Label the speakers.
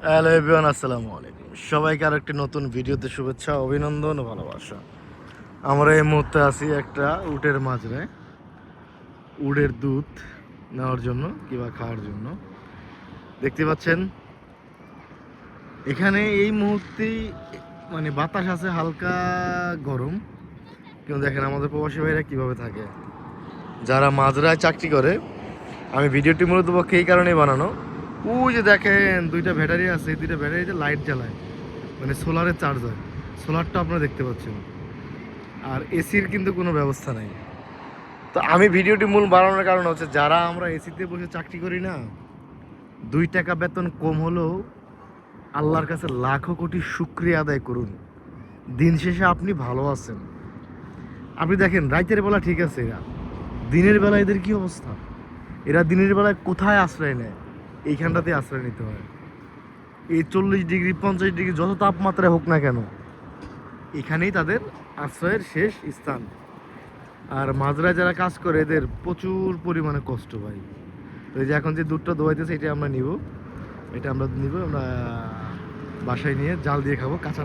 Speaker 1: Hello everyone, আসসালামু আলাইকুম। সবাইকে আর একটি নতুন ভিডিওতে শুভেচ্ছা, অভিনন্দন ও ভালোবাসা। আমরা এই মুহূর্তে আছি একটা উটের মাঝে, উটের দুধ নেওয়ার জন্য কিংবা খাওয়ার জন্য। দেখতে পাচ্ছেন এখানে এই মুহূর্তেই মানে বাতাস আছে হালকা গরম, কিন্তু দেখেন আমাদের প্রবাসী ভাইরা কীভাবে থাকে, যারা মাজরায় চাকরি করে। আমি ভিডিওটি মূলত পক্ষে এই কারণেই বানানো, ওই যে দেখেন দুইটা ব্যাটারি আছে, এই দুইটা ব্যাটারিতে লাইট জ্বালায়, মানে সোলারের চার্জ হয়। সোলারটা আপনারা দেখতে পাচ্ছেন, আর এসির কিন্তু কোনো ব্যবস্থা নাই। তো আমি ভিডিওটি মূল বানানোর কারণ হচ্ছে, যারা আমরা এসিতে বসে চাকরি করি না, 2 টাকা বেতন কম হলেও আল্লাহর কাছে লাখো কোটি শুকরিয়া আদায় করুন। দিন শেষে আপনি ভালো আছেন। আপনি দেখেন রাতের বেলা ঠিক আছে, এরা দিনের বেলা এদের কি অবস্থা। এরা দিনের বেলায় কোথায় আশ্রয় নেয়? এইখানটাতে আশ্রয় নিতে হয়। এই 40 ডিগ্রি 50 ডিগ্রি যত তাপমাত্রায় হোক না কেন, এখানেই তাদের আশ্রয়ের শেষ স্থান। আর মাজরায় যারা কাজ করে এদের প্রচুর পরিমাণে কষ্ট পাই। তো এই যে এখন যে দুধটা দোয়াইতেছে, এটা আমরা নিব, আমরা বাসায় নিয়ে জাল দিয়ে খাবো, কাঁচা